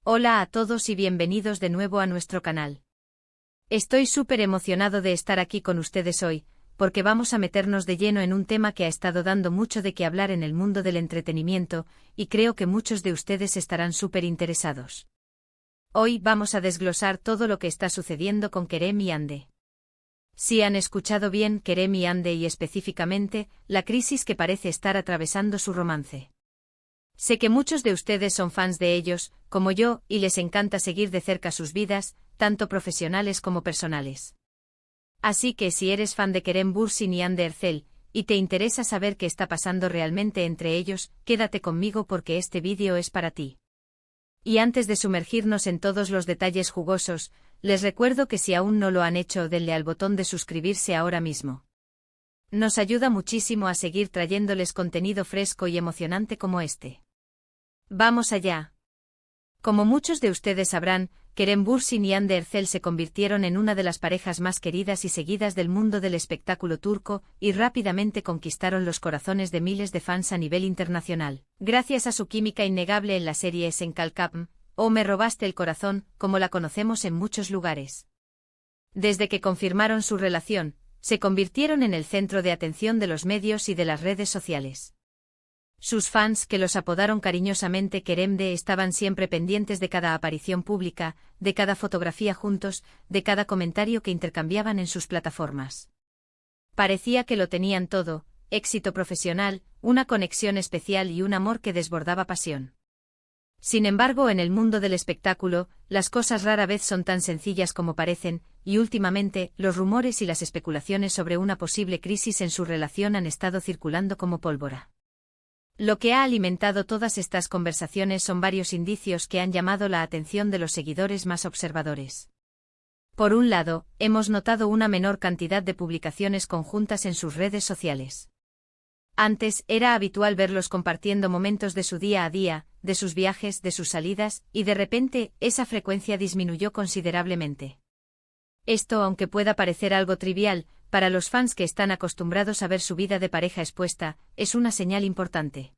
Hola a todos y bienvenidos de nuevo a nuestro canal. Estoy súper emocionado de estar aquí con ustedes hoy, porque vamos a meternos de lleno en un tema que ha estado dando mucho de qué hablar en el mundo del entretenimiento, y creo que muchos de ustedes estarán súper interesados. Hoy vamos a desglosar todo lo que está sucediendo con Kerem y Hande. Si han escuchado bien, Kerem y Hande y específicamente, la crisis que parece estar atravesando su romance. Sé que muchos de ustedes son fans de ellos, como yo, y les encanta seguir de cerca sus vidas, tanto profesionales como personales. Así que si eres fan de Kerem Bürsin y Hande Erçel, y te interesa saber qué está pasando realmente entre ellos, quédate conmigo porque este vídeo es para ti. Y antes de sumergirnos en todos los detalles jugosos, les recuerdo que si aún no lo han hecho, denle al botón de suscribirse ahora mismo. Nos ayuda muchísimo a seguir trayéndoles contenido fresco y emocionante como este. Vamos allá. Como muchos de ustedes sabrán, Kerem Bürsin y Hande Erçel se convirtieron en una de las parejas más queridas y seguidas del mundo del espectáculo turco, y rápidamente conquistaron los corazones de miles de fans a nivel internacional, gracias a su química innegable en la serie Sen Kalkapm, o Me robaste el corazón, como la conocemos en muchos lugares. Desde que confirmaron su relación, se convirtieron en el centro de atención de los medios y de las redes sociales. Sus fans, que los apodaron cariñosamente Keremde, estaban siempre pendientes de cada aparición pública, de cada fotografía juntos, de cada comentario que intercambiaban en sus plataformas. Parecía que lo tenían todo: éxito profesional, una conexión especial y un amor que desbordaba pasión. Sin embargo, en el mundo del espectáculo, las cosas rara vez son tan sencillas como parecen, y últimamente, los rumores y las especulaciones sobre una posible crisis en su relación han estado circulando como pólvora. Lo que ha alimentado todas estas conversaciones son varios indicios que han llamado la atención de los seguidores más observadores. Por un lado, hemos notado una menor cantidad de publicaciones conjuntas en sus redes sociales. Antes, era habitual verlos compartiendo momentos de su día a día, de sus viajes, de sus salidas, y de repente, esa frecuencia disminuyó considerablemente. Esto, aunque pueda parecer algo trivial, para los fans que están acostumbrados a ver su vida de pareja expuesta, es una señal importante.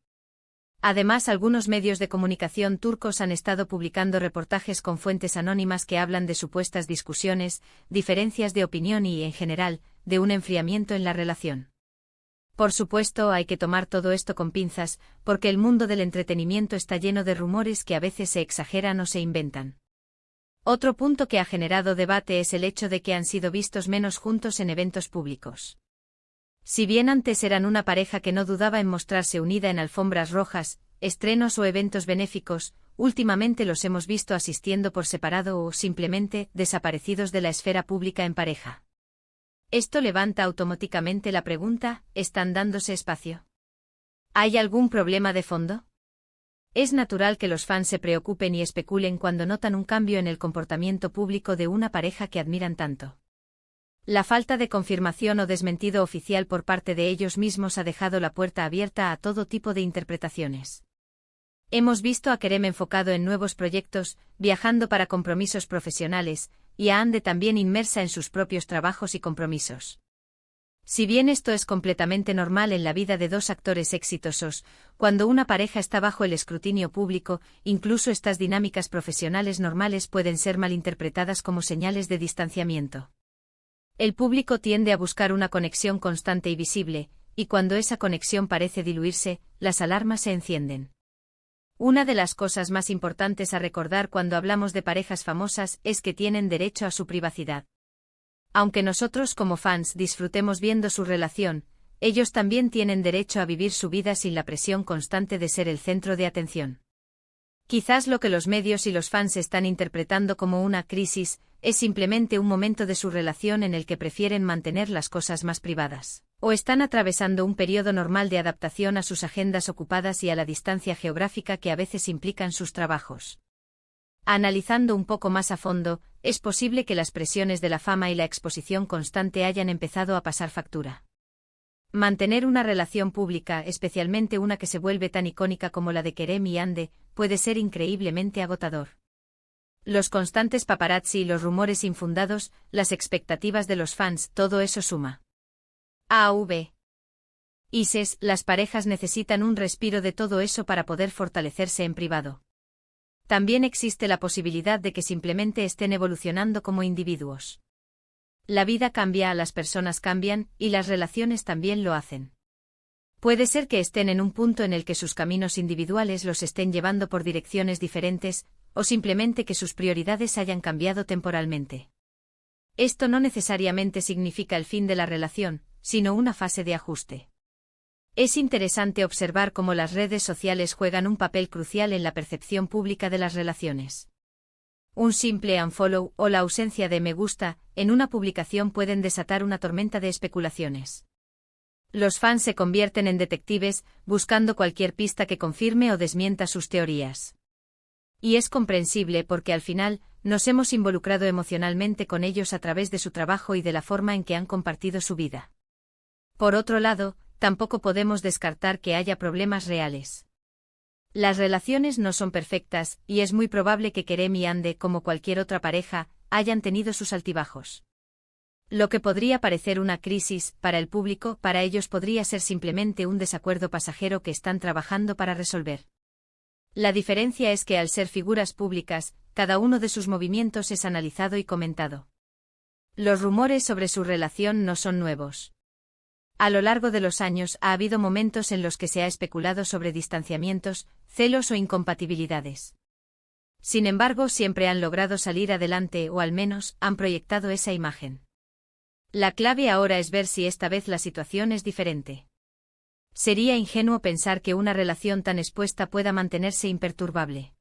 Además, algunos medios de comunicación turcos han estado publicando reportajes con fuentes anónimas que hablan de supuestas discusiones, diferencias de opinión y, en general, de un enfriamiento en la relación. Por supuesto, hay que tomar todo esto con pinzas, porque el mundo del entretenimiento está lleno de rumores que a veces se exageran o se inventan. Otro punto que ha generado debate es el hecho de que han sido vistos menos juntos en eventos públicos. Si bien antes eran una pareja que no dudaba en mostrarse unida en alfombras rojas, estrenos o eventos benéficos, últimamente los hemos visto asistiendo por separado o simplemente desaparecidos de la esfera pública en pareja. Esto levanta automáticamente la pregunta: ¿están dándose espacio? ¿Hay algún problema de fondo? Es natural que los fans se preocupen y especulen cuando notan un cambio en el comportamiento público de una pareja que admiran tanto. La falta de confirmación o desmentido oficial por parte de ellos mismos ha dejado la puerta abierta a todo tipo de interpretaciones. Hemos visto a Kerem enfocado en nuevos proyectos, viajando para compromisos profesionales, y a Hande también inmersa en sus propios trabajos y compromisos. Si bien esto es completamente normal en la vida de dos actores exitosos, cuando una pareja está bajo el escrutinio público, incluso estas dinámicas profesionales normales pueden ser malinterpretadas como señales de distanciamiento. El público tiende a buscar una conexión constante y visible, y cuando esa conexión parece diluirse, las alarmas se encienden. Una de las cosas más importantes a recordar cuando hablamos de parejas famosas es que tienen derecho a su privacidad. Aunque nosotros como fans disfrutemos viendo su relación, ellos también tienen derecho a vivir su vida sin la presión constante de ser el centro de atención. Quizás lo que los medios y los fans están interpretando como una crisis es simplemente un momento de su relación en el que prefieren mantener las cosas más privadas, o están atravesando un periodo normal de adaptación a sus agendas ocupadas y a la distancia geográfica que a veces implican sus trabajos. Analizando un poco más a fondo, es posible que las presiones de la fama y la exposición constante hayan empezado a pasar factura. Mantener una relación pública, especialmente una que se vuelve tan icónica como la de Kerem y Hande, puede ser increíblemente agotador. Los constantes paparazzi y los rumores infundados, las expectativas de los fans, todo eso suma. Las parejas necesitan un respiro de todo eso para poder fortalecerse en privado. También existe la posibilidad de que simplemente estén evolucionando como individuos. La vida cambia, las personas cambian, y las relaciones también lo hacen. Puede ser que estén en un punto en el que sus caminos individuales los estén llevando por direcciones diferentes, o simplemente que sus prioridades hayan cambiado temporalmente. Esto no necesariamente significa el fin de la relación, sino una fase de ajuste. Es interesante observar cómo las redes sociales juegan un papel crucial en la percepción pública de las relaciones. Un simple unfollow o la ausencia de me gusta en una publicación pueden desatar una tormenta de especulaciones. Los fans se convierten en detectives, buscando cualquier pista que confirme o desmienta sus teorías. Y es comprensible porque al final, nos hemos involucrado emocionalmente con ellos a través de su trabajo y de la forma en que han compartido su vida. Por otro lado, tampoco podemos descartar que haya problemas reales. Las relaciones no son perfectas, y es muy probable que Kerem y Hande, como cualquier otra pareja, hayan tenido sus altibajos. Lo que podría parecer una crisis, para el público, para ellos podría ser simplemente un desacuerdo pasajero que están trabajando para resolver. La diferencia es que al ser figuras públicas, cada uno de sus movimientos es analizado y comentado. Los rumores sobre su relación no son nuevos. A lo largo de los años ha habido momentos en los que se ha especulado sobre distanciamientos, celos o incompatibilidades. Sin embargo, siempre han logrado salir adelante o al menos han proyectado esa imagen. La clave ahora es ver si esta vez la situación es diferente. Sería ingenuo pensar que una relación tan expuesta pueda mantenerse imperturbable.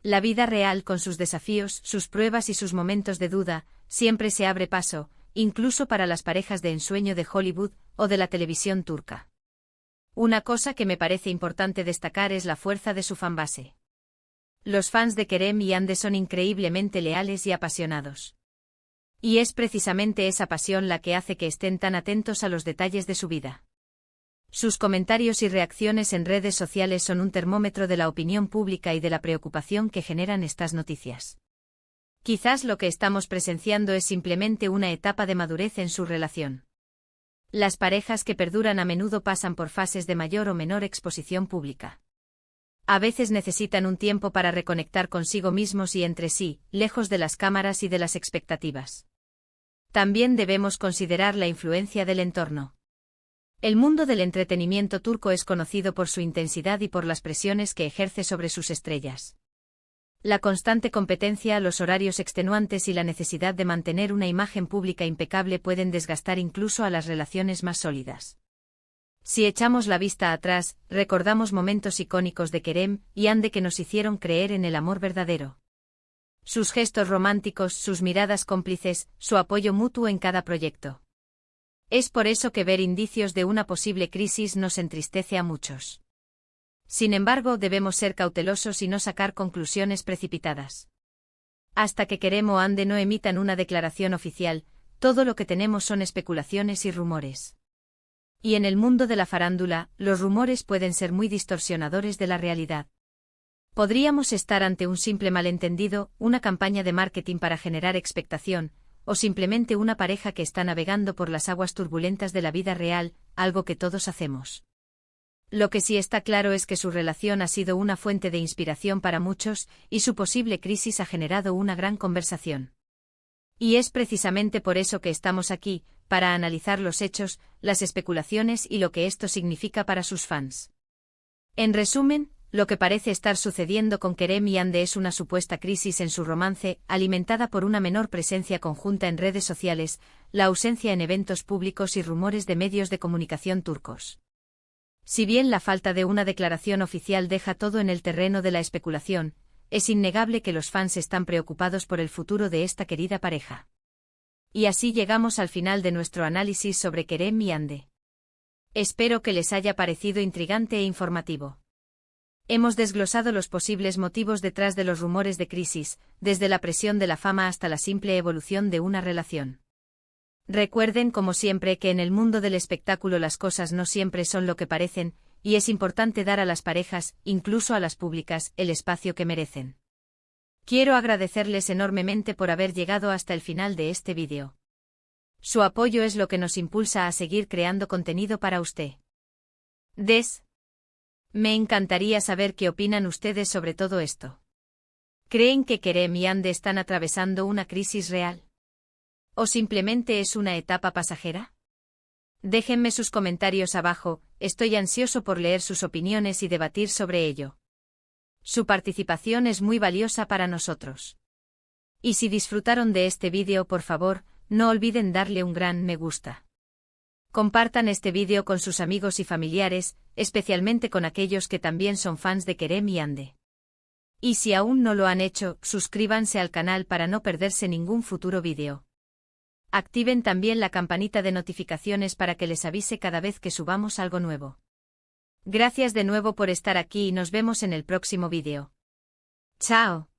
La vida real, con sus desafíos, sus pruebas y sus momentos de duda, siempre se abre paso, incluso para las parejas de ensueño de Hollywood o de la televisión turca. Una cosa que me parece importante destacar es la fuerza de su fanbase. Los fans de Kerem y Hande son increíblemente leales y apasionados. Y es precisamente esa pasión la que hace que estén tan atentos a los detalles de su vida. Sus comentarios y reacciones en redes sociales son un termómetro de la opinión pública y de la preocupación que generan estas noticias. Quizás lo que estamos presenciando es simplemente una etapa de madurez en su relación. Las parejas que perduran a menudo pasan por fases de mayor o menor exposición pública. A veces necesitan un tiempo para reconectar consigo mismos y entre sí, lejos de las cámaras y de las expectativas. También debemos considerar la influencia del entorno. El mundo del entretenimiento turco es conocido por su intensidad y por las presiones que ejerce sobre sus estrellas. La constante competencia, los horarios extenuantes y la necesidad de mantener una imagen pública impecable pueden desgastar incluso a las relaciones más sólidas. Si echamos la vista atrás, recordamos momentos icónicos de Kerem y Hande que nos hicieron creer en el amor verdadero. Sus gestos románticos, sus miradas cómplices, su apoyo mutuo en cada proyecto. Es por eso que ver indicios de una posible crisis nos entristece a muchos. Sin embargo, debemos ser cautelosos y no sacar conclusiones precipitadas. Hasta que Kerem o Hande no emitan una declaración oficial, todo lo que tenemos son especulaciones y rumores. Y en el mundo de la farándula, los rumores pueden ser muy distorsionadores de la realidad. Podríamos estar ante un simple malentendido, una campaña de marketing para generar expectación, o simplemente una pareja que está navegando por las aguas turbulentas de la vida real, algo que todos hacemos. Lo que sí está claro es que su relación ha sido una fuente de inspiración para muchos, y su posible crisis ha generado una gran conversación. Y es precisamente por eso que estamos aquí, para analizar los hechos, las especulaciones y lo que esto significa para sus fans. En resumen, lo que parece estar sucediendo con Kerem y Hande es una supuesta crisis en su romance, alimentada por una menor presencia conjunta en redes sociales, la ausencia en eventos públicos y rumores de medios de comunicación turcos. Si bien la falta de una declaración oficial deja todo en el terreno de la especulación, es innegable que los fans están preocupados por el futuro de esta querida pareja. Y así llegamos al final de nuestro análisis sobre Kerem y Hande. Espero que les haya parecido intrigante e informativo. Hemos desglosado los posibles motivos detrás de los rumores de crisis, desde la presión de la fama hasta la simple evolución de una relación. Recuerden, como siempre, que en el mundo del espectáculo las cosas no siempre son lo que parecen, y es importante dar a las parejas, incluso a las públicas, el espacio que merecen. Quiero agradecerles enormemente por haber llegado hasta el final de este vídeo. Su apoyo es lo que nos impulsa a seguir creando contenido para usted. Me encantaría saber qué opinan ustedes sobre todo esto. ¿Creen que Kerem y Ande están atravesando una crisis real? ¿O simplemente es una etapa pasajera? Déjenme sus comentarios abajo, estoy ansioso por leer sus opiniones y debatir sobre ello. Su participación es muy valiosa para nosotros. Y si disfrutaron de este vídeo, por favor, no olviden darle un gran me gusta. Compartan este vídeo con sus amigos y familiares, especialmente con aquellos que también son fans de Kerem y Ande. Y si aún no lo han hecho, suscríbanse al canal para no perderse ningún futuro vídeo. Activen también la campanita de notificaciones para que les avise cada vez que subamos algo nuevo. Gracias de nuevo por estar aquí y nos vemos en el próximo vídeo. ¡Chao!